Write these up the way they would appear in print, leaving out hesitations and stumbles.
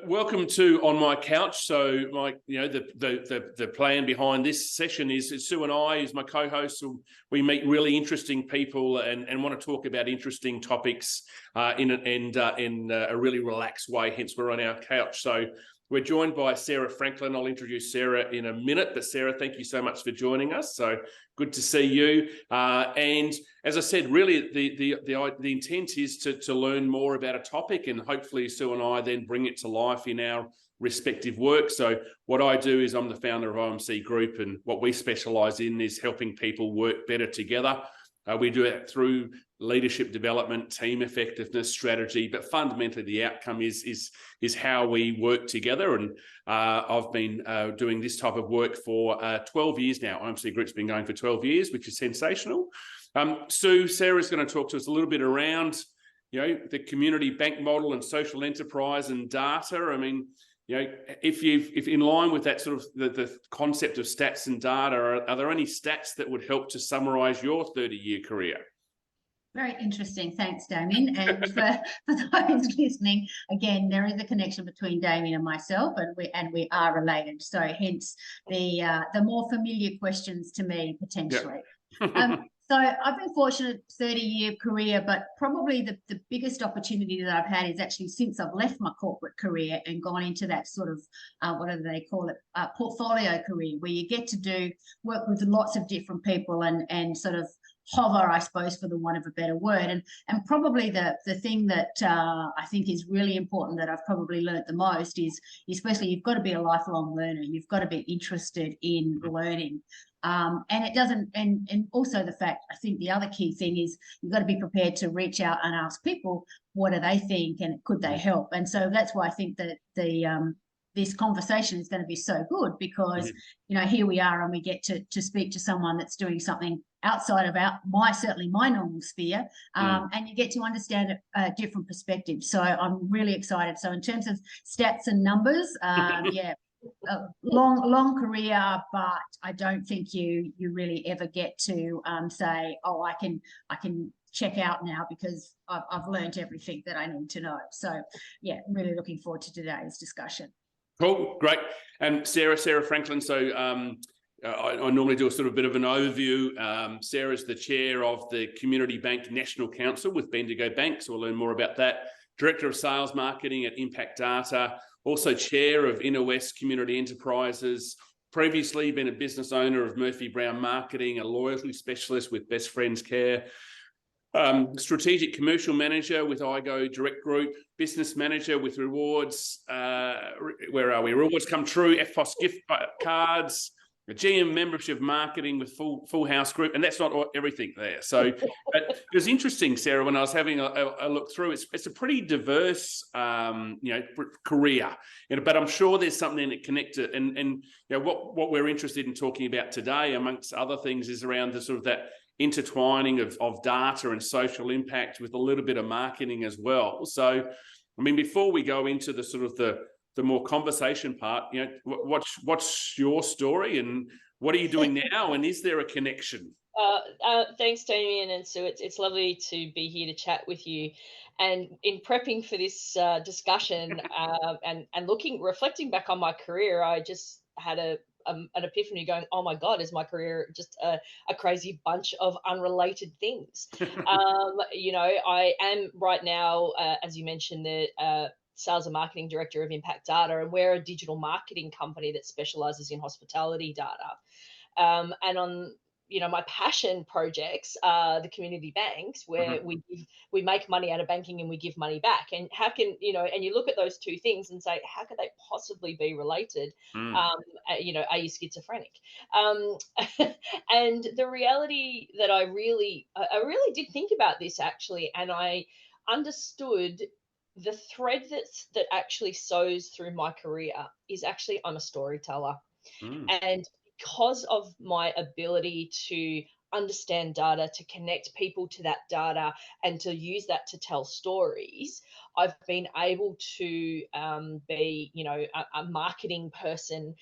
welcome to On My Couch. So the plan behind this session is Sue and I, as my co-hosts, we meet really interesting people and want to talk about interesting topics in a really relaxed way. Hence, we're on our couch. So we're joined by Sarah Franklyn. I'll introduce Sarah in a minute, but Sarah, thank you so much for joining us. So good to see you. And as I said, really the intent is to learn more about a topic, and hopefully Sue and I then bring it to life in our respective work. So what I do is I'm the founder of OMC Group, and what we specialise in is helping people work better together. We do it through leadership development, team effectiveness, strategy, but fundamentally the outcome is how we work together. And I've been doing this type of work for 12 years now. OMC Group's been going for 12 years, which is sensational. Sarah's going to talk to us a little bit around, the community bank model and social enterprise and data. I mean, if in line with that sort of the concept of stats and data, are there any stats that would help to summarise your 30-year career? Very interesting. Thanks, Damien. And for those listening, again, there is a connection between Damien and myself, and we are related. So hence the more familiar questions to me potentially. Yep. So I've been fortunate, 30-year career, but probably the biggest opportunity that I've had is actually since I've left my corporate career and gone into that sort of, what do they call it, portfolio career, where you get to work with lots of different people and sort of hover, I suppose, for the want of a better word. And probably the thing that I think is really important that I've probably learned the most is, especially, you've got to be a lifelong learner. You've got to be interested in learning. And it doesn't, and also the fact, I think the other key thing is you've got to be prepared to reach out and ask people, what do they think and could they help? And so that's why I think that this conversation is going to be so good, because, here we are and we get to speak to someone that's doing something outside of certainly my normal sphere, and you get to understand a different perspective. So I'm really excited. So in terms of stats and numbers, long career, but I don't think you really ever get to say, oh, I can check out now because I've learned everything that I need to know. So yeah, really looking forward to today's discussion. Cool, great. And Sarah Franklyn. So I normally do a sort of bit of an overview. Sarah's the chair of the Community Bank National Council with Bendigo Bank, so we'll learn more about that. Director of Sales Marketing at Impact Data, also chair of Inner West Community Enterprises, previously been a business owner of Murphy Brown Marketing, a loyalty specialist with Best Friends Care, strategic commercial manager with IGO Direct Group, business manager with Rewards, where are we? Rewards Come True, FPOS gift cards, a GM membership marketing with Full House Group, and that's not everything there. So it was interesting, Sarah, when I was having a look through. It's a pretty diverse, career, but I'm sure there's something that connected. And what we're interested in talking about today, amongst other things, is around the sort of that intertwining of data and social impact with a little bit of marketing as well. So, I mean, before we go into the sort of the more conversation part, what's your story and what are you doing now, and is there a connection? Thanks, Damien and Sue. It's lovely to be here to chat with you. And in prepping for this discussion and reflecting back on my career, I just had an epiphany going, oh my God, is my career just a crazy bunch of unrelated things? I am right now, as you mentioned, the Sales and Marketing Director of Impact Data, and we're a digital marketing company that specializes in hospitality data. And on my passion projects are the community banks, where we make money out of banking and we give money back. And how can, and you look at those two things and say, how could they possibly be related? Are you schizophrenic? And the reality that I really did think about this, actually, and I understood the thread that actually sews through my career is actually I'm a storyteller. And because of my ability to understand data, to connect people to that data and to use that to tell stories, I've been able to be, a marketing person,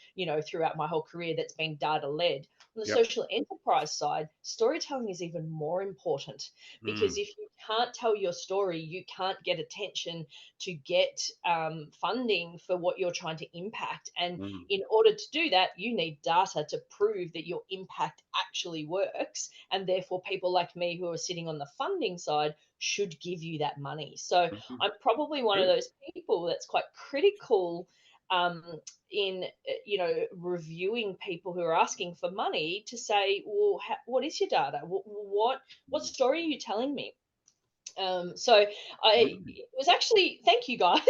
throughout my whole career that's been data led. On the Yep. social enterprise side, storytelling is even more important, because if you can't tell your story, you can't get attention to get funding for what you're trying to impact. And in order to do that, you need data to prove that your impact actually works. And therefore, people like me who are sitting on the funding side should give you that money. So I'm probably one of those people that's quite critical in reviewing people who are asking for money to say, well, what is your data? What story are you telling me? So it was actually, thank you guys.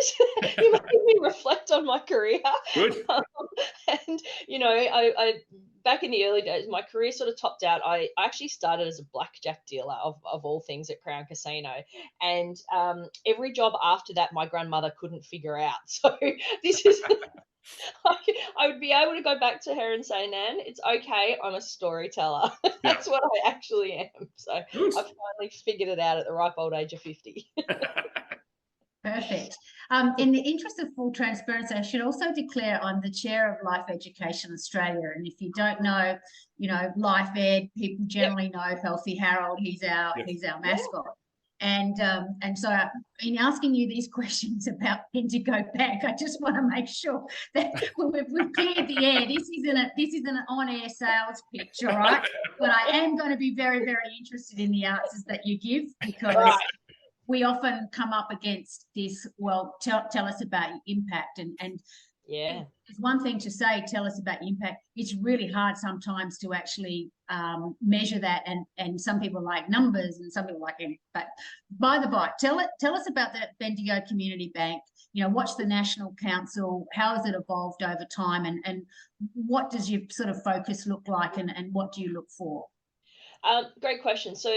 You made me reflect on my career. Good. And I back in the early days, my career sort of topped out. I actually started as a blackjack dealer of all things at Crown Casino, and every job after that, my grandmother couldn't figure out. So this is. I would be able to go back to her and say, Nan, it's okay. I'm a storyteller. That's what I actually am. So I finally figured it out at the ripe old age of 50. Perfect. In the interest of full transparency, I should also declare I'm the chair of Life Education Australia. And if you don't know, Life Ed, people generally know Healthy Harold. He's our mascot. And so in asking you these questions about Bendigo Bank, I just want to make sure that we've cleared the air. This isn't an on-air sales pitch, all right? But I am going to be very, very interested in the answers that you give, because we often come up against this, well, tell us about your impact. And it's one thing to say, tell us about your impact. It's really hard sometimes to actually measure that. And some people like numbers and some people like it. But by the by, tell us about the Bendigo Community Bank. What's the National Council? How has it evolved over time? And what does your sort of focus look like, and what do you look for? Great question. So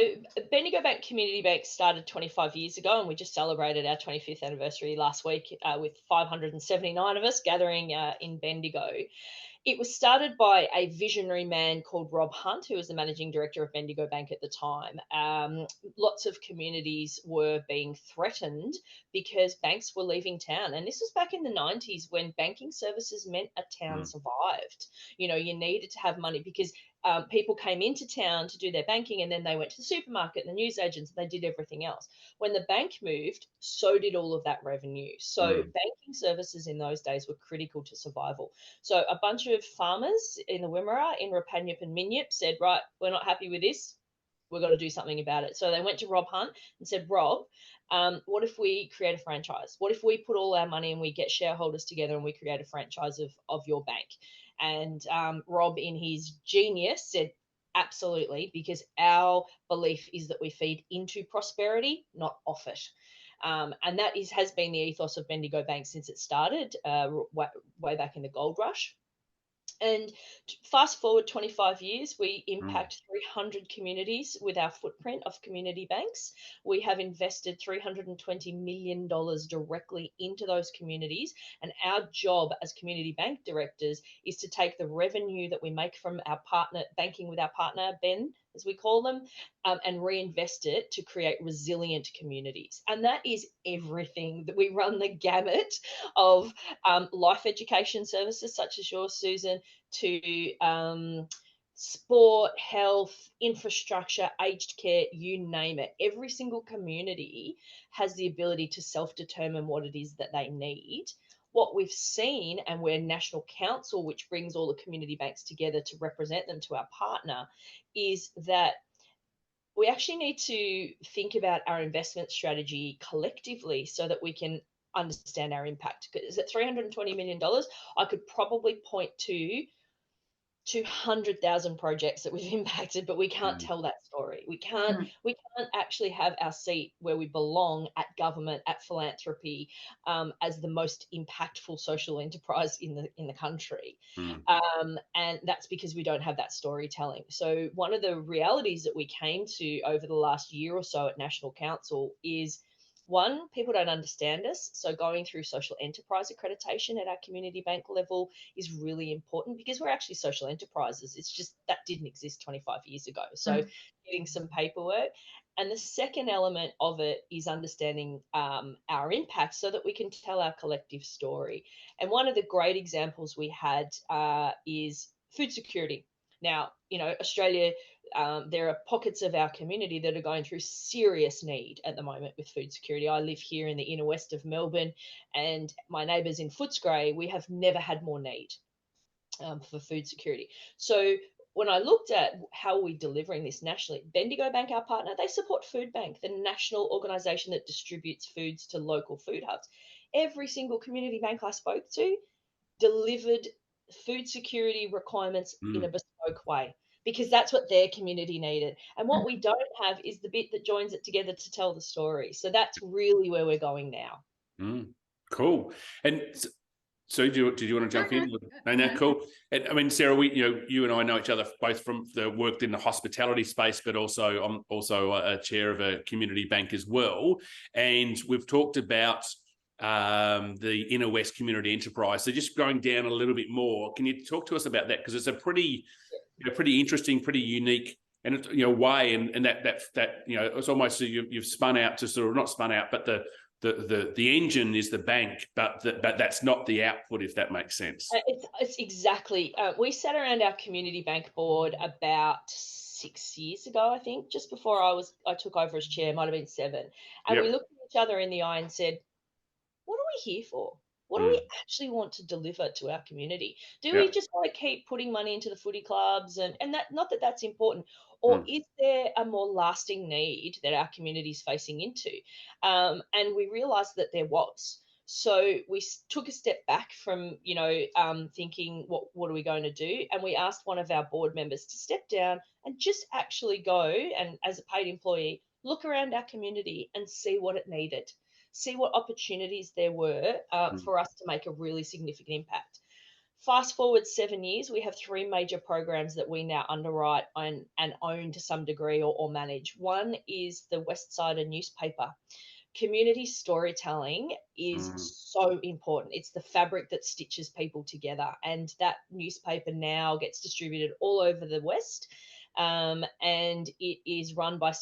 Bendigo Bank Community Bank started 25 years ago, and we just celebrated our 25th anniversary last week with 579 of us gathering in Bendigo. It was started by a visionary man called Rob Hunt, who was the managing director of Bendigo Bank at the time. Lots of communities were being threatened because banks were leaving town. And this was back in the 90s, when banking services meant a town survived. You needed to have money because people came into town to do their banking, and then they went to the supermarket and the newsagents, and they did everything else. When the bank moved, so did all of that revenue. So banking services in those days were critical to survival. So a bunch of farmers in the Wimmera, in Rapanyup and Minyip said, right, we're not happy with this. We've got to do something about it. So they went to Rob Hunt and said, Rob, what if we create a franchise? What if we put all our money and we get shareholders together and we create a franchise of your bank? And Rob, in his genius, said, absolutely, because our belief is that we feed into prosperity, not off it. And that has been the ethos of Bendigo Bank since it started way back in the gold rush. And fast forward 25 years, we impact 300 communities with our footprint of community banks. We have invested $320 million directly into those communities. And our job as community bank directors is to take the revenue that we make from our partner, banking with our partner, Ben, as we call them, and reinvest it to create resilient communities. And that is everything. That we run the gamut of life education services such as yours, Susan, to sport, health, infrastructure, aged care, you name it. Every single community has the ability to self-determine what it is that they need. What we've seen, and we're National Council, which brings all the community banks together to represent them to our partner, is that we actually need to think about our investment strategy collectively so that we can understand our impact. Because at $320 million, I could probably point to 200,000 projects that we've impacted, but we can't tell that story. We can't actually have our seat where we belong at government, at philanthropy, as the most impactful social enterprise in the country. And that's because we don't have that storytelling. So one of the realities that we came to over the last year or so at National Council is, one, people don't understand us. So going through social enterprise accreditation at our community bank level is really important, because we're actually social enterprises. It's just that didn't exist 25 years ago. So getting some paperwork. And the second element of it is understanding our impact so that we can tell our collective story. And one of the great examples we had is food security. Now, Australia, there are pockets of our community that are going through serious need at the moment with food security. I live here in the inner west of Melbourne, and my neighbours in Footscray, we have never had more need for food security. So when I looked at how we're delivering this nationally, Bendigo Bank, our partner, they support Food Bank, the national organisation that distributes foods to local food hubs. Every single community bank I spoke to delivered food security requirements in a bespoke way, because that's what their community needed. And what we don't have is the bit that joins it together to tell the story. So that's really where we're going now. Cool. And so did you want to jump in? No, cool. And I mean, Sarah, you and I know each other both from worked in the hospitality space, but also I'm also a chair of a community bank as well. And we've talked about the Inner West Community Enterprise. So just going down a little bit more, can you talk to us about that? Because it's a pretty interesting, pretty unique and way, and that it's almost you've spun out to sort of not spun out, but the engine is the bank, but that's not the output, if that makes sense. It's exactly. We sat around our community bank board about 6 years ago, I think, just before I took over as chair, might have been 7, and we looked at each other in the eye and said, what are we here for? What do we actually want to deliver to our community? Do we just want to keep putting money into the footy clubs and that, not that that's important, or is there a more lasting need that our community is facing into? And we realized that there was. So we took a step back from, thinking, what are we going to do? And we asked one of our board members to step down and just actually go and, as a paid employee, look around our community and see what it needed. See what opportunities there were for us to make a really significant impact. Fast forward 7 years, we have 3 major programs that we now underwrite and own to some degree or manage. One is the West Sider newspaper. Community storytelling is so important. It's the fabric that stitches people together, and that newspaper now gets distributed all over the West. And it is run by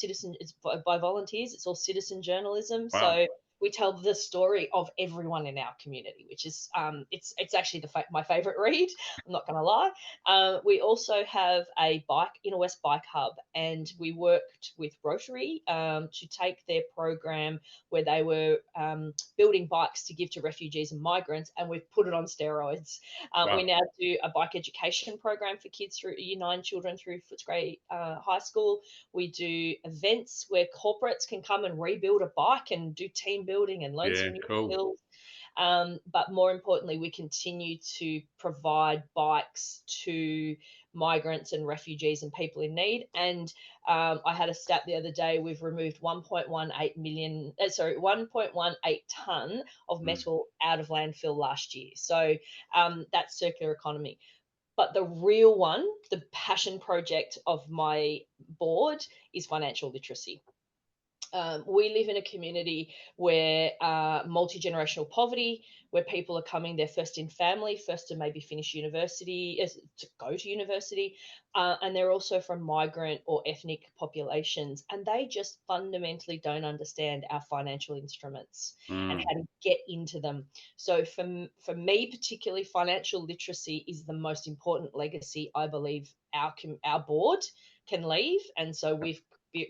by volunteers. It's all citizen journalism. Wow. So we tell the story of everyone in our community, which is it's actually my favorite read. I'm not going to lie. We also have a Inner West bike hub, and we worked with Rotary to take their program where they were building bikes to give to refugees and migrants, and we've put it on steroids. Wow. We now do a bike education program for kids through Year 9 children through Footscray High School. We do events where corporates can come and rebuild a bike and do team building and learn some new skills. But more importantly, we continue to provide bikes to migrants and refugees and people in need. And I had a stat the other day, we've removed 1.18 tonne of metal out of landfill last year. So that's circular economy. But the real one, the passion project of my board, is financial literacy. We live in a community where multi-generational poverty, where people are coming there first in family, first to maybe finish university, to go to university, and they're also from migrant or ethnic populations, and they just fundamentally don't understand our financial instruments and how to get into them. So for me particularly, financial literacy is the most important legacy I believe our board can leave, and so we've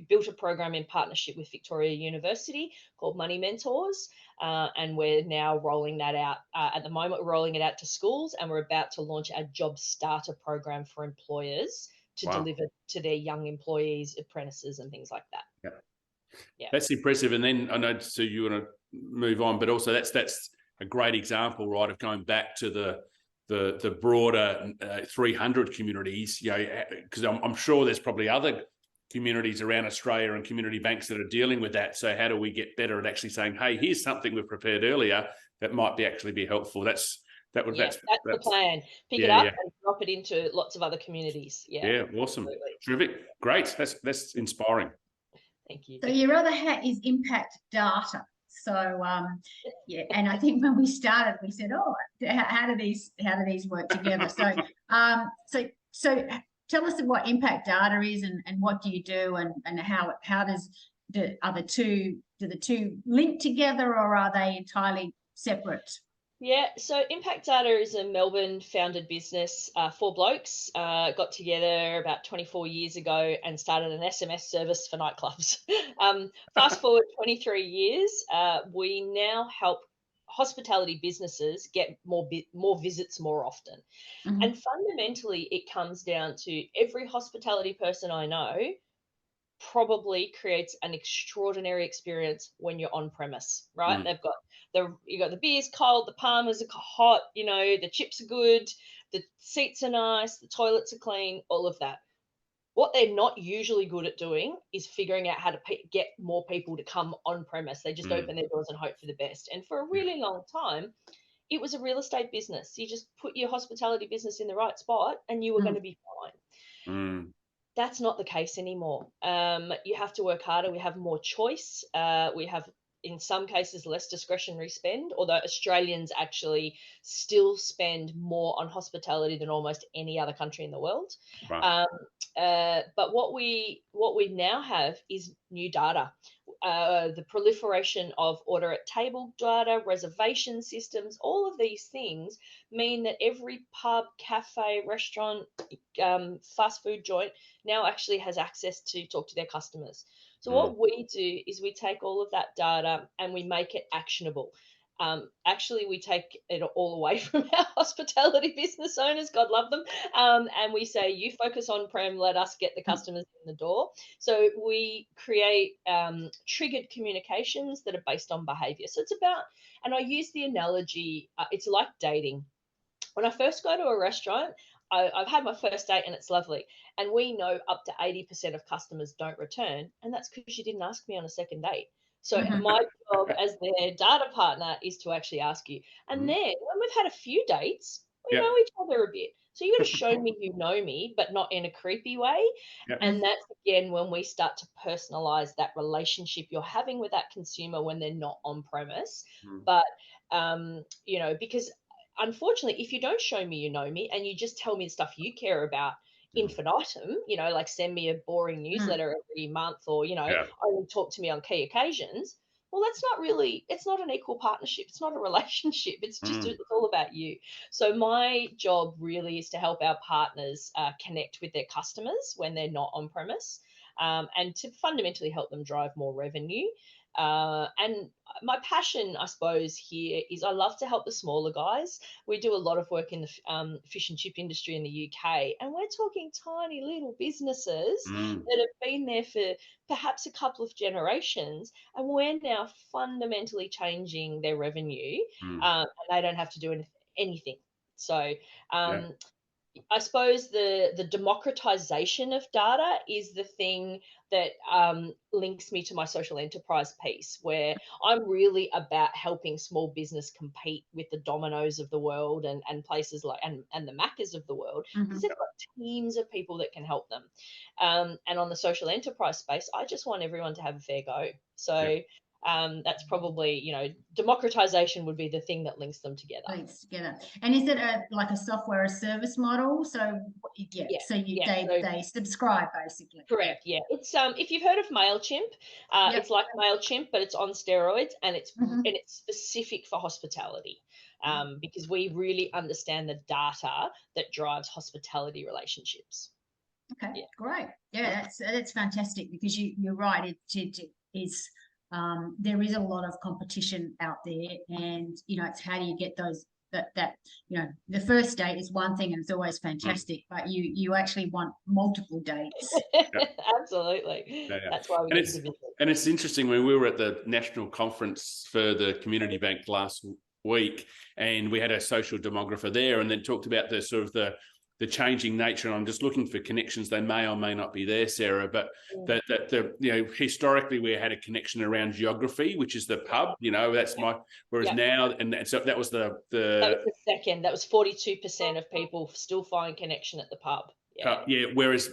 built a program in partnership with Victoria University called Money Mentors, and we're now rolling that out. At the moment, we're rolling it out to schools, and we're about to launch our Job Starter program for employers to deliver to their young employees, apprentices, and things like that. Yeah, that's impressive. And then I know, Sue, you want to move on, but also that's a great example, right, of going back to the broader 300 communities. Because I'm sure there's probably other communities around Australia and community banks that are dealing with that. So how do we get better at actually saying, hey, here's something we've prepared earlier that might actually be helpful? That's the plan. Pick it up and drop it into lots of other communities. Yeah, awesome. Absolutely. Terrific. Great. That's inspiring. Thank you. So your other hat is impact data. So and I think when we started, we said, oh, how do these work together? So tell us what impact data is and what do you do and how do the two link together, or are they entirely separate Yeah, so Impact Data is a Melbourne founded business. Four blokes got together about 24 years ago and started an SMS service for nightclubs. Fast forward 23 years, we now help hospitality businesses get more visits more often. Mhm. And fundamentally, it comes down to every hospitality person I know probably creates an extraordinary experience when you're on premise, right? Mm. They've got you got the beer's cold, the palmers are hot, the chips are good, the seats are nice, the toilets are clean, all of that. What they're not usually good at doing is figuring out how to get more people to come on premise. They just Mm. open their doors and hope for the best. And for a Yeah. really long time, it was a real estate business. You just put your hospitality business in the right spot and you were going Mm. to be fine. Mm. That's not the case anymore. You have to work harder. We have more choice. We have, in some cases, less discretionary spend, although Australians actually still spend more on hospitality than almost any other country in the world. Right. But what we now have is new data. The proliferation of order at table data, reservation systems, all of these things mean that every pub, cafe, restaurant, fast food joint now actually has access to talk to their customers. So Mm. what we do is we take all of that data and we make it actionable. Actually, we take it all away from our hospitality business owners, God love them, and we say, you focus on prem, let us get the customers in the door. So we create triggered communications that are based on behavior. So it's about, and I use the analogy, it's like dating. When I first go to a restaurant, I've had my first date and it's lovely. And we know up to 80% of customers don't return. And that's because you didn't ask me on a second date. So Mhm. my job as their data partner is to actually ask you. And Mm. then when we've had a few dates, we Yep. know each other a bit. So you got to show me you know me, but not in a creepy way. Yep. And that's again when we start to personalize that relationship you're having with that consumer when they're not on premise. Mm. But because unfortunately, if you don't show me you know me and you just tell me the stuff you care about Mm. infinitum, like send me a boring Mm. newsletter every month or, Yeah. only talk to me on key occasions, well, it's not an equal partnership. It's not a relationship. Mm. It's all about you. So my job really is to help our partners connect with their customers when they're not on premise, and to fundamentally help them drive more revenue. And my passion, I suppose, here is I love to help the smaller guys. We do a lot of work in the fish and chip industry in the UK, and we're talking tiny little businesses Mm. that have been there for perhaps a couple of generations, and we're now fundamentally changing their revenue, Mm. and they don't have to do anything. So, Yeah. I suppose the democratization of data is the thing that links me to my social enterprise piece, where I'm really about helping small business compete with the Domino's of the world and places like and the Maccas of the world, because Mhm. they've got teams of people that can help them. And on the social enterprise space, I just want everyone to have a fair go. Yeah. So that's probably, democratization would be the thing that links them together. Links together. And is it like a software as service model? So yeah, Yeah, so yeah. So they subscribe basically. correct. Yeah. It's if you've heard of MailChimp, Yep. it's like MailChimp, but it's on steroids and Mhm. it's specific for hospitality. Because we really understand the data that drives hospitality relationships. Okay, Yeah. great. Yeah, that's fantastic because you're right. It is there is a lot of competition out there, and it's how do you get those that the first date is one thing and it's always Mm. fantastic, but you actually want multiple dates. Yeah. Absolutely. Yeah. Yeah. That's why we And get it's to visit. and it's interesting when we were at the national conference for the community bank last week, and we had a social demographer there, and then talked about the sort of the changing nature. And I'm just looking for connections. They may or may not be there, Sarah, but that historically we had a connection around geography, which is the pub. That's whereas Yeah. now, and so that was That was the second. That was 42% of people still find connection at the pub. Yeah. Whereas,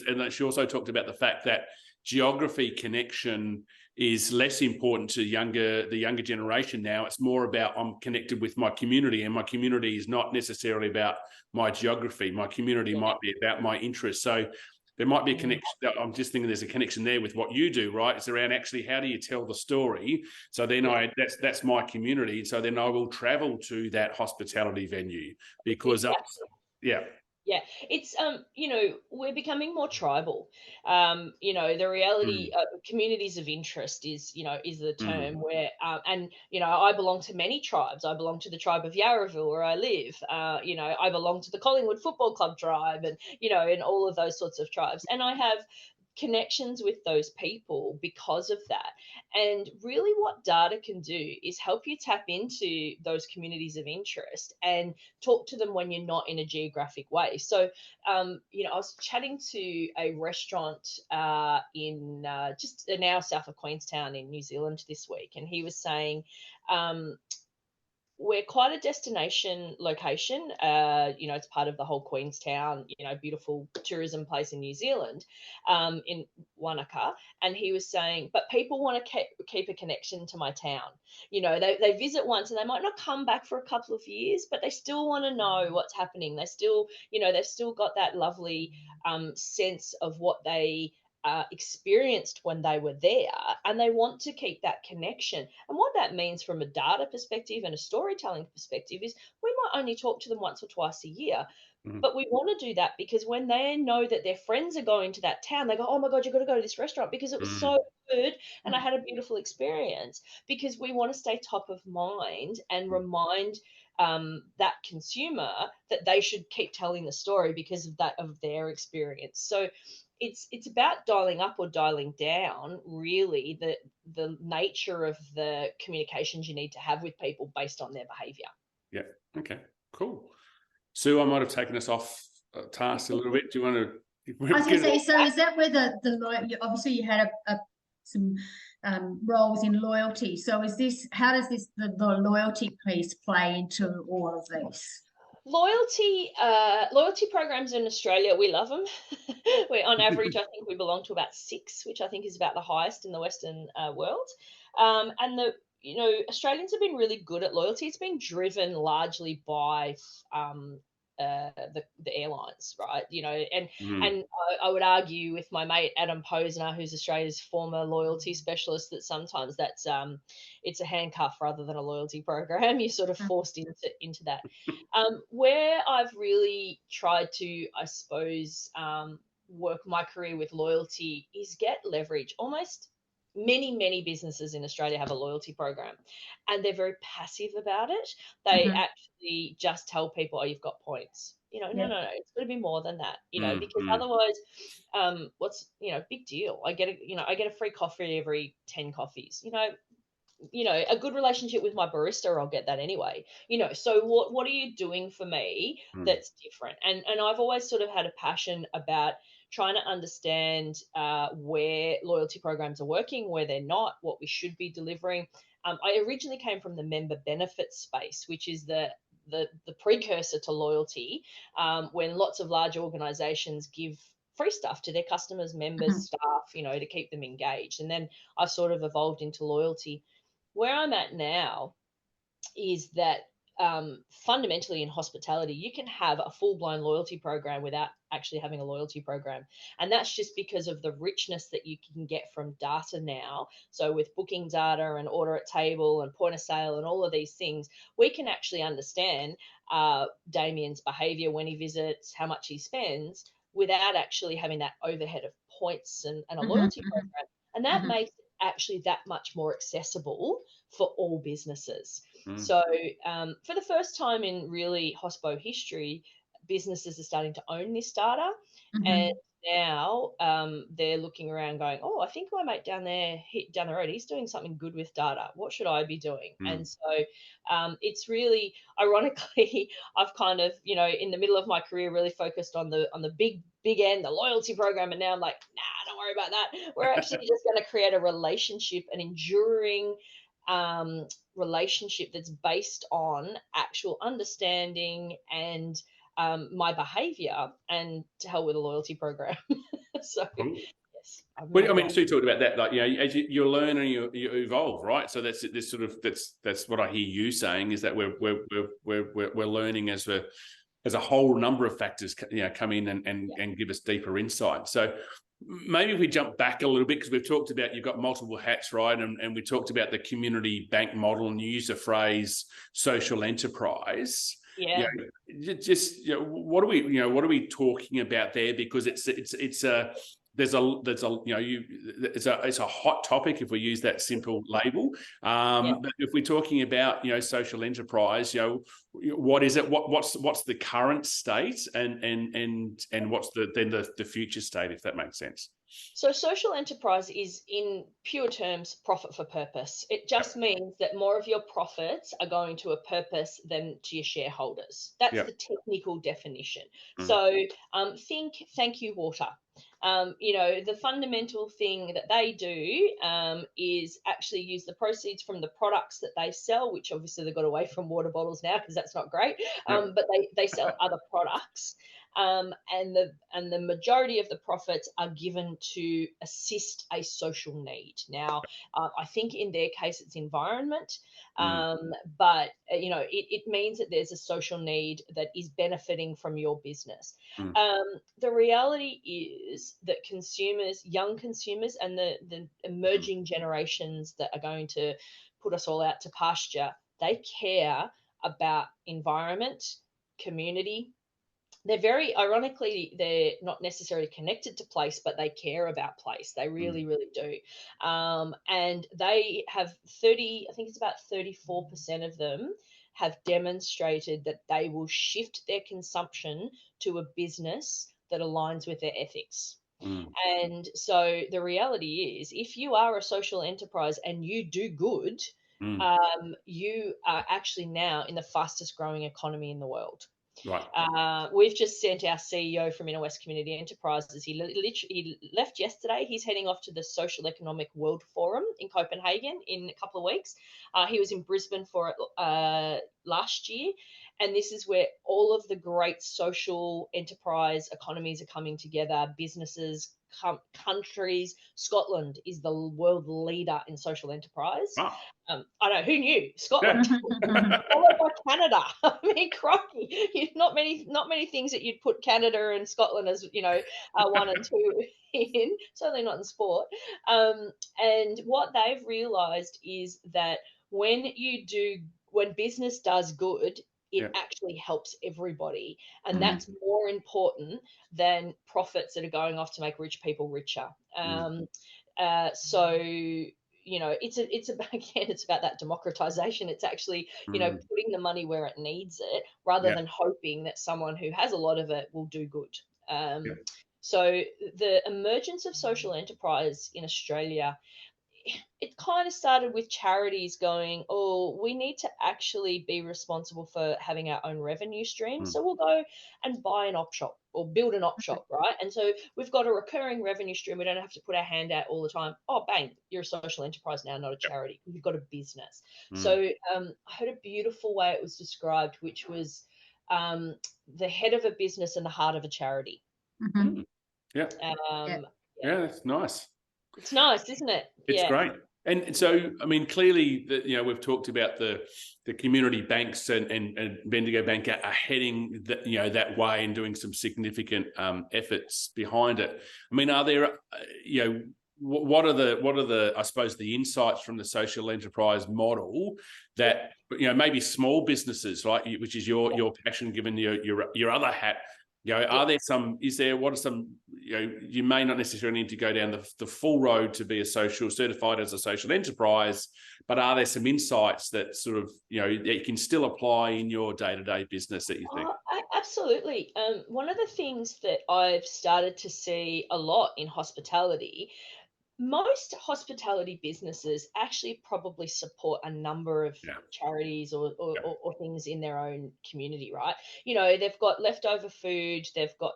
and she also talked about the fact that geography connection is less important to the younger generation now. It's more about I'm connected with my community, and my community is not necessarily about my geography. My community Yeah. might be about my interests. So there might be a connection. I'm just thinking there's a connection there with what you do, right? It's around actually how do you tell the story? So then that's my community. So then I will travel to that hospitality venue because Yeah, it's you know, we're becoming more tribal. You know, the reality communities of interest is, you know, is the term where and you know, I belong to many tribes. I belong to the tribe of Yarraville where I live. You know, I belong to the Collingwood Football Club tribe, and you know, and all of those sorts of tribes. And I have connections with those people because of that. And really what data can do is help you tap into those communities of interest and talk to them when you're not in a geographic way. So you know, I was chatting to a restaurant in just an hour south of Queenstown in New Zealand this week, and he was saying we're quite a destination location. You know, it's part of the whole Queenstown, you know, beautiful tourism place in New Zealand, in Wanaka. And he was saying, but people want to keep a connection to my town. You know, they visit once and they might not come back for a couple of years, but they still want to know what's happening. They still, you know, they've still got that lovely sense of what they experienced when they were there, and they want to keep that connection. And what that means from a data perspective and a storytelling perspective is we might only talk to them once or twice a year, but we want to do that because when they know that their friends are going to that town, they go, oh my God, you've got to go to this restaurant because it was so good and I had a beautiful experience. Because we want to stay top of mind and remind that consumer that they should keep telling the story because of that, of their experience. So it's about dialing up or dialing down, really, the nature of the communications you need to have with people based on their behaviour. Yeah. Okay. Cool. Sue, I might have taken us off task a little bit. Do you want to? I was going to say, so is that where the obviously you had some roles in loyalty. So is this, how does this the loyalty piece play into all of this? Loyalty programs in Australia, we love them. We're on average, I think we belong to about 6, which I think is about the highest in the Western world. And you know, Australians have been really good at loyalty. It's been driven largely by the airlines, right? You know, and I would argue with my mate Adam Posner, who's Australia's former loyalty specialist, that sometimes that's it's a handcuff rather than a loyalty program. You're sort of forced into that. Where I've really tried to, I suppose, work my career with loyalty is get leverage. Almost many businesses in Australia have a loyalty program and they're very passive about it. They actually just tell people, oh, you've got points. You know, no, it's got to be more than that, you know, because otherwise, what's, you know, big deal. I get a free coffee every 10 coffees, you know, a good relationship with my barista, I'll get that anyway, you know. So what are you doing for me that's different? And I've always sort of had a passion about trying to understand where loyalty programs are working, where they're not, what we should be delivering. I originally came from the member benefits space, which is the precursor to loyalty, when lots of large organizations give free stuff to their customers, members, staff, you know, to keep them engaged. And then I sort of evolved into loyalty. Where I'm at now is that fundamentally in hospitality, you can have a full-blown loyalty program without actually having a loyalty program. And that's just because of the richness that you can get from data now. So with booking data and order at table and point of sale and all of these things, we can actually understand Damien's behavior when he visits, how much he spends, without actually having that overhead of points and a loyalty program. And that makes it actually that much more accessible for all businesses. So for the first time in really hospo history, businesses are starting to own this data. And now they're looking around going, oh, I think my mate down the road, he's doing something good with data. What should I be doing? And so it's really, ironically, I've kind of, you know, in the middle of my career really focused on the big end, the loyalty program. And now I'm like, nah, don't worry about that. We're actually just going to create a relationship, an enduring relationship that's based on actual understanding and my behavior, and to hell with a loyalty program. So yes. Well, I mean, Sue talked about that, like, you know, as you learn and you evolve, right? So that's what I hear you saying, is that we're learning as there's a whole number of factors, come in and give us deeper insight. So maybe if we jump back a little bit, because we've talked about, you've got multiple hats, right? And we talked about the community bank model, and you use the phrase social enterprise. Yeah. Just what are we talking about there? Because it's a hot topic, if we use that simple label. But if we're talking about social enterprise, what is it? What's the current state, and what's the future state, if that makes sense? So social enterprise is, in pure terms, profit for purpose. It just means that more of your profits are going to a purpose than to your shareholders. That's the technical definition. So think thank you water. The fundamental thing that they do is actually use the proceeds from the products that they sell, which obviously they've got away from water bottles now because that's not great. But they sell other products. And the majority of the profits are given to assist a social need. Now, I think in their case it's environment, but it means that there's a social need that is benefiting from your business. The reality is that consumers, young consumers, and the emerging generations that are going to put us all out to pasture, they care about environment, community. They're very ironically, they're not necessarily connected to place, but they care about place. They really, really do. And they have I think it's about 34% of them have demonstrated that they will shift their consumption to a business that aligns with their ethics. And so the reality is, if you are a social enterprise and you do good, you are actually now in the fastest growing economy in the world. Right. We've just sent our CEO from Inner West Community Enterprises. He left yesterday. He's heading off to the Social Economic World Forum in Copenhagen in a couple of weeks. He was in Brisbane for it last year. And this is where all of the great social enterprise economies are coming together, businesses, countries. Scotland is the world leader in social enterprise. Wow. I know, who knew? Scotland, followed by Canada. I mean, crikey, not many things that you'd put Canada and Scotland as one and two in. Certainly not in sport. And what they've realised is that when business does good, it actually helps everybody. And that's more important than profits that are going off to make rich people richer. So, it's about that democratization. It's actually, putting the money where it needs it rather than hoping that someone who has a lot of it will do good. So the emergence of social enterprise in Australia, it kind of started with charities going, oh, we need to actually be responsible for having our own revenue stream. So we'll go and buy an op shop or build an op shop, right? And so we've got a recurring revenue stream. We don't have to put our hand out all the time. Oh, bang, you're a social enterprise now, not a charity. You've got a business. So I heard a beautiful way it was described, which was the head of a business and the heart of a charity. Yeah, that's nice. It's nice, isn't it? It's great. And so, I mean, clearly, we've talked about the community banks and Bendigo Bank are heading that way and doing some significant efforts behind it. I mean, are there, what are the I suppose the insights from the social enterprise model that maybe small businesses, right, which is your passion, given your other hat. Are there some? What are some? You may not necessarily need to go down the full road to be certified as a social enterprise, but are there some insights that sort of that you can still apply in your day-to-day business that you think? Absolutely. One of the things that I've started to see a lot in hospitality. Most hospitality businesses actually probably support a number of charities or things in their own community, right? They've got leftover food, they've got,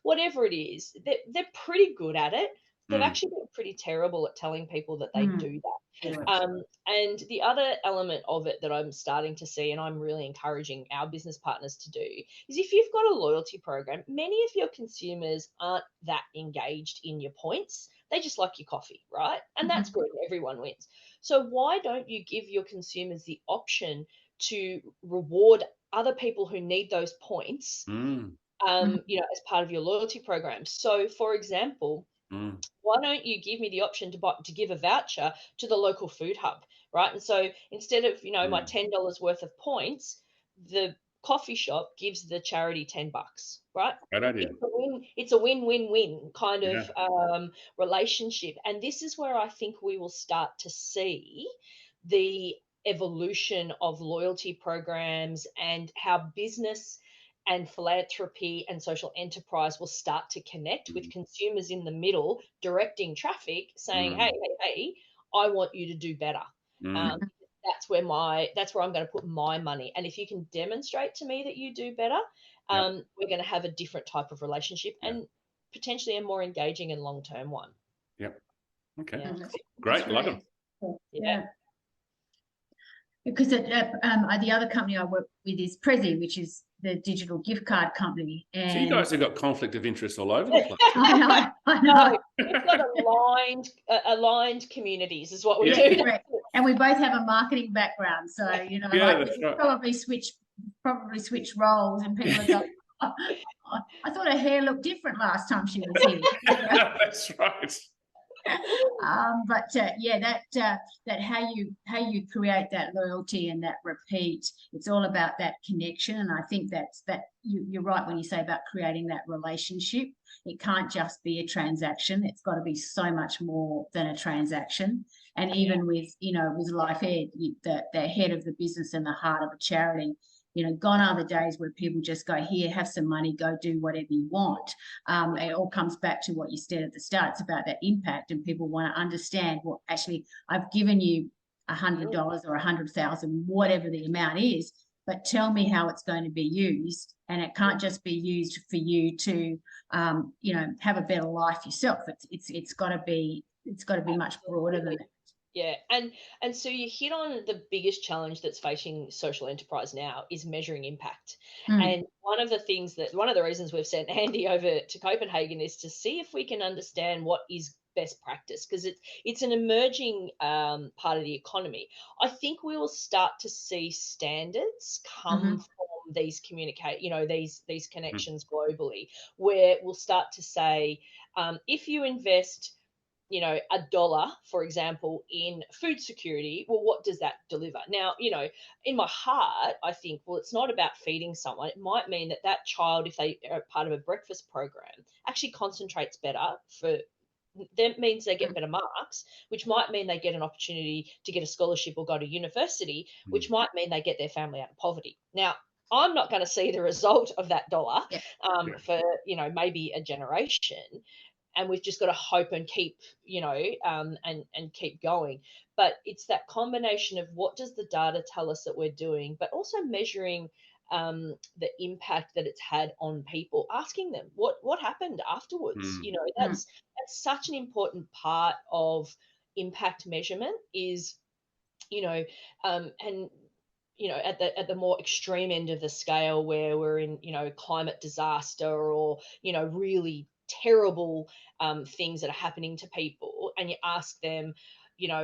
whatever it is, they're pretty good at it. They've actually been pretty terrible at telling people that they do that. And the other element of it that I'm starting to see, and I'm really encouraging our business partners to do, is if you've got a loyalty program, many of your consumers aren't that engaged in your points. They just like your coffee, right? And that's good. Everyone wins. So why don't you give your consumers the option to reward other people who need those points, Mm. you know, as part of your loyalty program. So, for example, Mm. why don't you give me the option to give a voucher to the local food hub, right? And so instead of, you know, my $10 worth of points, the coffee shop gives the charity $10, right? Great idea. It's a win-win-win kind Yeah. of relationship. And this is where I think we will start to see the evolution of loyalty programs and how business and philanthropy and social enterprise will start to connect with consumers in the middle, directing traffic, saying, hey, I want you to do better. Mm. That's where I'm going to put my money. And if you can demonstrate to me that you do better, we're going to have a different type of relationship and potentially a more engaging and long-term one. Yep. Okay. Yeah. Great. Like them. Yeah. Because the other company I work with is Prezi, which is the digital gift card company. And So you guys have got conflict of interest all over the place. I know. No, we've got aligned communities is what we do. Correct. And we both have a marketing background, so you know, like we right. probably switch roles, and people are going, oh, I thought her hair looked different last time she was here. That's right. But that how you create that loyalty and that repeat, it's all about that connection. And I think you're right when you say about creating that relationship. It can't just be a transaction. It's got to be so much more than a transaction. And even with Life Ed, the head of the business and the heart of a charity, gone are the days where people just go, here, have some money, go do whatever you want. It all comes back to what you said at the start. It's about that impact, and people want to understand, well, actually, I've given you $100 or 100,000, whatever the amount is, but tell me how it's going to be used. And it can't just be used for you to, have a better life yourself. It's got to be much broader than that. Yeah, and so you hit on the biggest challenge that's facing social enterprise now is measuring impact. And one of the reasons we've sent Andy over to Copenhagen is to see if we can understand what is best practice, because it's an emerging part of the economy. I think we will start to see standards come from these these connections globally, where we'll start to say, if you invest $1, for example, in food security, well, what does that deliver? Now, in my heart, I think, well, it's not about feeding someone. It might mean that child, if they are part of a breakfast program, actually concentrates better. That means they get better marks, which might mean they get an opportunity to get a scholarship or go to university, which might mean they get their family out of poverty. Now, I'm not going to see the result of that dollar for, maybe a generation. And we've just got to hope and keep, and keep going. But it's that combination of what does the data tell us that we're doing, but also measuring the impact that it's had on people, asking them what happened afterwards. That's such an important part of impact measurement is, at the more extreme end of the scale where we're in, climate disaster or, really terrible things that are happening to people, and you ask them,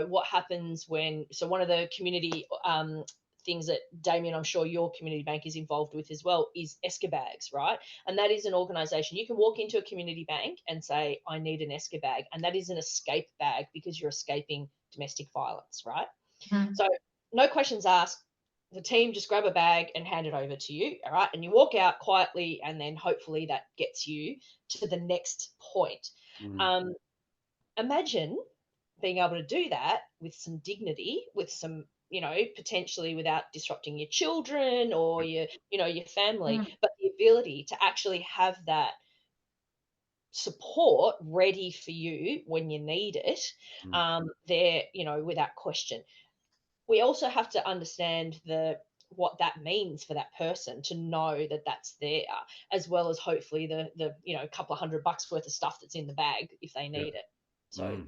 what happens when. So one of the community things that, Damien, I'm sure your community bank is involved with as well, is Esca Bags, right? And that is an organization. You can walk into a community bank and say, I need an Esca bag, and that is an escape bag because you're escaping domestic violence, right? So no questions asked. The team just grab a bag and hand it over to you, all right? And you walk out quietly, and then hopefully that gets you to the next point. Imagine being able to do that with some dignity, with some, potentially without disrupting your children or your family, but the ability to actually have that support ready for you when you need it, there, without question. We also have to understand what that means for that person to know that that's there, as well as hopefully the couple of $100 worth of stuff that's in the bag if they need it. So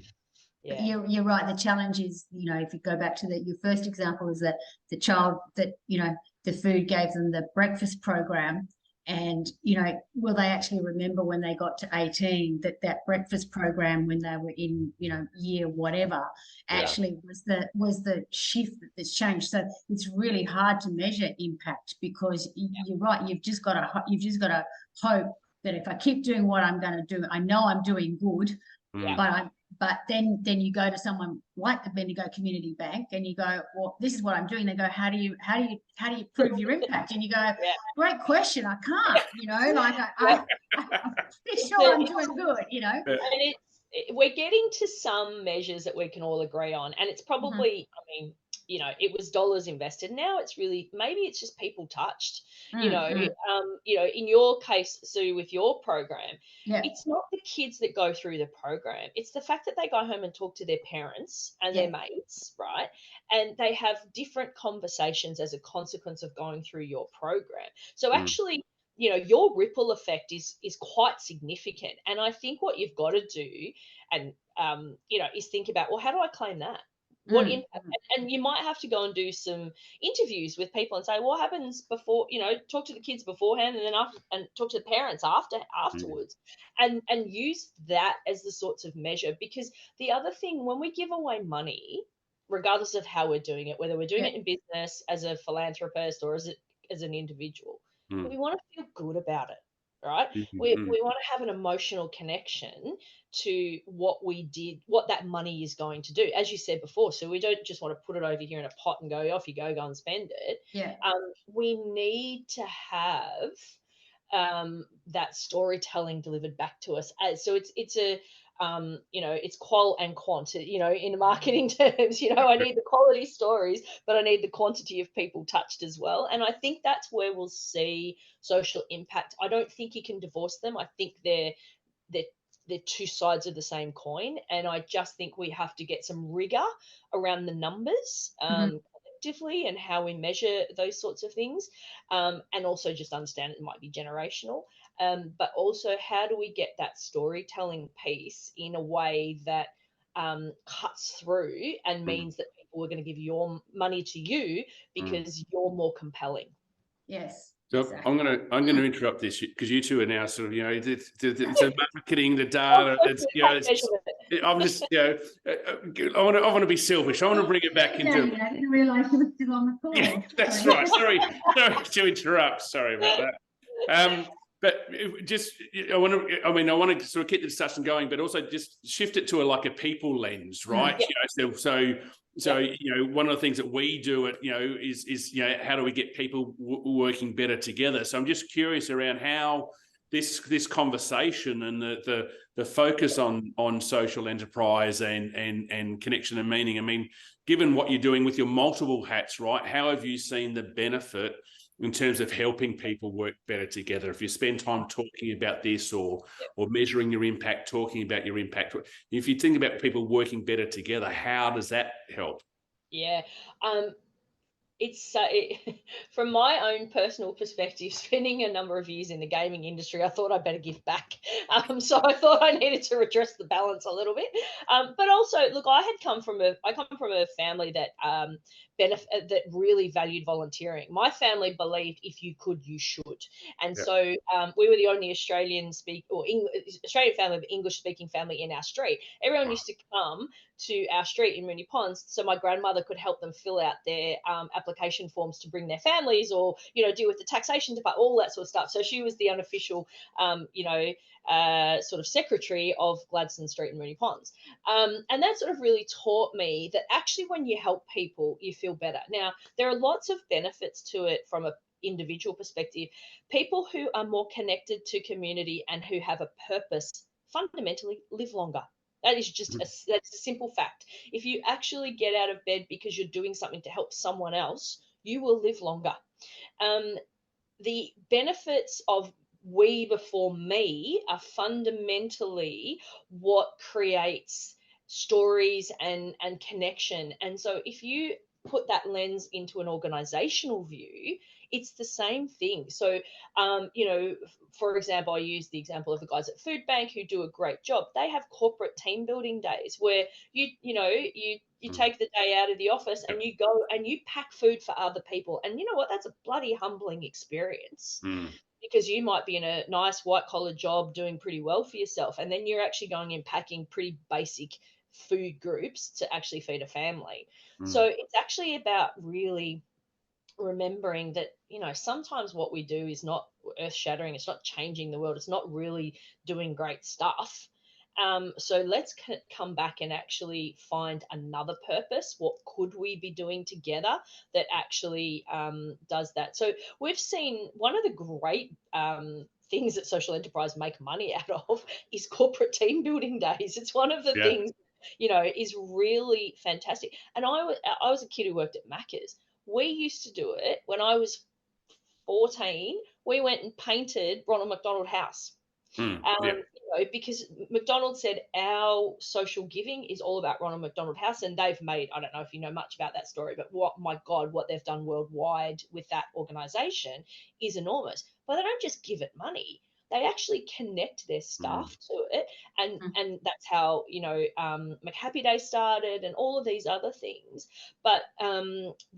yeah, you're right. The challenge is, if you go back to your first example, is that the child that the food gave them the breakfast program. And, you know, will they actually remember when they got to 18 that that breakfast program when they were in, you know, year whatever actually was the shift that's changed. So it's really hard to measure impact, because you're right, you've just got to hope that if I keep doing what I'm going to do, I know I'm doing good, but then you go to someone like the Bendigo Community Bank and you go, well, this is what I'm doing. They go, how do you prove your impact? And you go, great question. I can't, you know, like I'm pretty sure I'm doing good, you know. And we're getting to some measures that we can all agree on, and it's probably, I mean, you know, it was dollars invested. Now it's really, maybe it's just people touched. You know, in your case, Sue, with your program, it's not the kids that go through the program. It's the fact that they go home and talk to their parents and their mates, right? And they have different conversations as a consequence of going through your program. So actually, you know, your ripple effect is quite significant. And I think what you've got to do, and you know, is think about, well, how do I claim that? What impact? And you might have to go and do some interviews with people and say, what happens before, you know, talk to the kids beforehand and then after, and talk to the parents afterwards, and use that as the sorts of measure. Because the other thing, when we give away money, regardless of how we're doing it, whether we're doing it in business, as a philanthropist, or as an individual, we want to feel good about it, right? We want to have an emotional connection to what we did, what that money is going to do. As you said before, so we don't just want to put it over here in a pot and go, off you go and spend it. We need to have that storytelling delivered back to us. So it's a you know, it's qual and quant, you know, in marketing terms. You know, I need the quality stories, but I need the quantity of people touched as well. And I think that's where we'll see social impact. I don't think you can divorce them. I think they're two sides of the same coin. And I just think we have to get some rigor around the numbers collectively and how we measure those sorts of things. And also just understand it might be generational. But also, how do we get that storytelling piece in a way that cuts through and means that people are going to give your money to you because you're more compelling? Yes. So exactly. I'm gonna interrupt this because you two are now sort of, you know, the marketing, the data. It's, you know, I'm just, you know, I want to be selfish. I want to bring it back into. I didn't realise you were still on the call. Yeah, that's right. Sorry to interrupt. Sorry about that. But just, I want to sort of keep the discussion going, but also just shift it to like a people lens, right? You know, so you know, one of the things that we do is you know, how do we get people working better together? So I'm just curious around how this conversation and the focus on social enterprise and connection and meaning. I mean, given what you're doing with your multiple hats, right? How have you seen the benefit in terms of helping people work better together? If you spend time talking about this or measuring your impact, talking about your impact, if you think about people working better together, how does that help? Yeah. It's from my own personal perspective, spending a number of years in the gaming industry, I thought I'd better give back. So I thought I needed to redress the balance a little bit. But also, look, I come from a family that that really valued volunteering. My family believed if you could, you should, and so we were the only Australian family, of English speaking family in our street. Everyone used to come to our street in Moonee Ponds, so my grandmother could help them fill out their application forms to bring their families, or, you know, deal with the taxation department, all that sort of stuff. So she was the unofficial, you know, sort of secretary of Gladstone Street in Moonee Ponds. And that sort of really taught me that actually when you help people, you feel better. Now, there are lots of benefits to it from an individual perspective. People who are more connected to community and who have a purpose fundamentally live longer. That is just that's a simple fact. If you actually get out of bed because you're doing something to help someone else, you will live longer. The benefits of we before me are fundamentally what creates stories and connection. And so if you put that lens into an organizational view, it's the same thing. So, you know, for example, I use the example of the guys at Food Bank who do a great job. They have corporate team building days where you take the day out of the office and you go and you pack food for other people. And you know what? That's a bloody humbling experience. because you might be in a nice white collar job doing pretty well for yourself, and then you're actually going and packing pretty basic food groups to actually feed a family. So it's actually about really remembering that, you know, sometimes what we do is not earth shattering, it's not changing the world, it's not really doing great stuff. So let's come back and actually find another purpose. What could we be doing together that actually does that? So we've seen one of the great things that social enterprise make money out of is corporate team building days. It's one of the things, you know, is really fantastic. And I was a kid who worked at Macca's. We used to do it when I was 14. We went and painted Ronald McDonald House. You know, because McDonald's said our social giving is all about Ronald McDonald House, and they've made, I don't know if you know much about that story, but my God, what they've done worldwide with that organization is enormous. But they don't just give it money. They actually connect their staff to it. And that's how, you know, McHappy Day started and all of these other things. But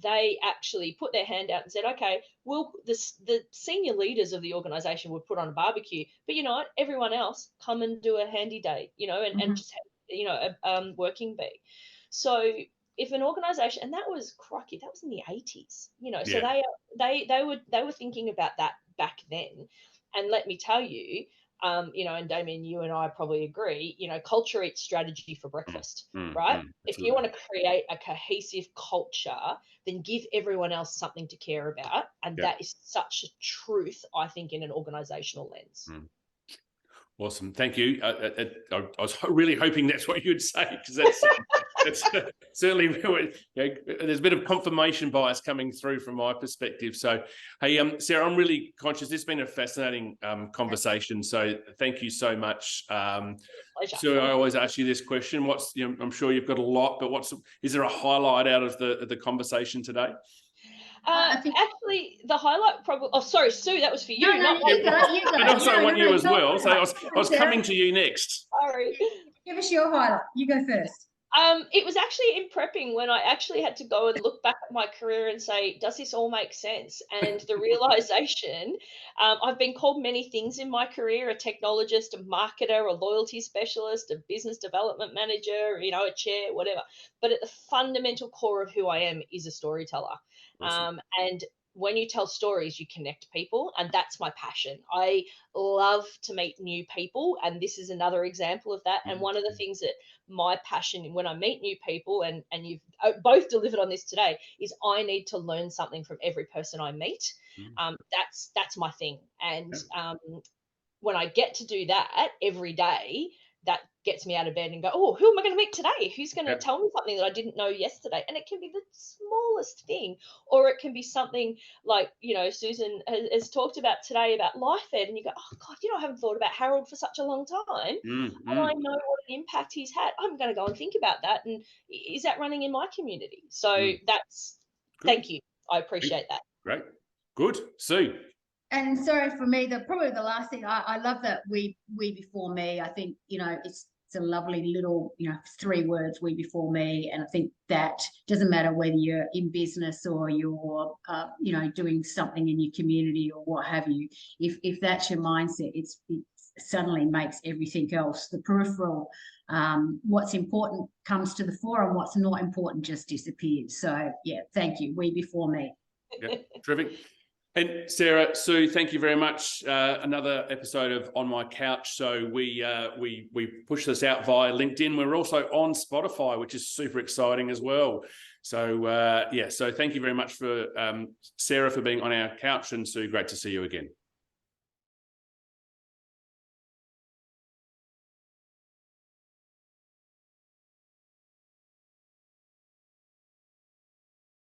they actually put their hand out and said, okay, well, the senior leaders of the organization would put on a barbecue, but you know what, everyone else come and do a handy day, you know, and just have, you know, a working bee. So if an organization, and that was crikey, that was in the 80s, you know, so they were thinking about that back then. And let me tell you, you know, and Damien, you and I probably agree, you know, culture eats strategy for breakfast, right? If you want to create a cohesive culture, then give everyone else something to care about. And that is such a truth, I think, in an organizational lens. Awesome. Thank you. I was really hoping that's what you'd say, because that's certainly, you know, there's a bit of confirmation bias coming through from my perspective. So, hey, Sarah, I'm really conscious. This has been a fascinating conversation. So thank you so much. So I always ask you this question. You know, I'm sure you've got a lot, but is there a highlight out of the conversation today? Actually, the highlight probably. Oh, sorry, Sue, that was for you. No, you go. And also I want you as well. So I was coming to you next. Sorry. Give us your highlight. You go first. It was actually in prepping when I actually had to go and look back at my career and say, does this all make sense? And the realization, I've been called many things in my career: a technologist, a marketer, a loyalty specialist, a business development manager, you know, a chair, whatever. But at the fundamental core of who I am is a storyteller. Awesome. And when you tell stories, you connect people, and that's my passion. I love to meet new people, and this is another example of that. And one of the things that my passion when I meet new people, and you've both delivered on this today, is I need to learn something from every person I meet. That's my thing. And when I get to do that every day, that gets me out of bed and go, oh, who am I going to meet today? Who's going to tell me something that I didn't know yesterday? And it can be the smallest thing, or it can be something like, you know, Susan has talked about today about Life Ed, and you go, oh God, you know, I haven't thought about Harold for such a long time. And I know what an impact he's had. I'm going to go and think about that. And is that running in my community? So that's, thank you. I appreciate that. Great. Good. Sue. And sorry, for me, probably the last thing, I love that we before me. I think, you know, it's a lovely little, you know, 3 words, we before me. And I think that doesn't matter whether you're in business or you're, you know, doing something in your community or what have you. If that's your mindset, it suddenly makes everything else, the peripheral, what's important comes to the fore, and what's not important just disappears. So yeah, thank you. We before me. Yeah, terrific. And Sarah, Sue, thank you very much. Another episode of On My Couch. So we push this out via LinkedIn. We're also on Spotify, which is super exciting as well. So so thank you very much for Sarah for being on our couch, and Sue, great to see you again.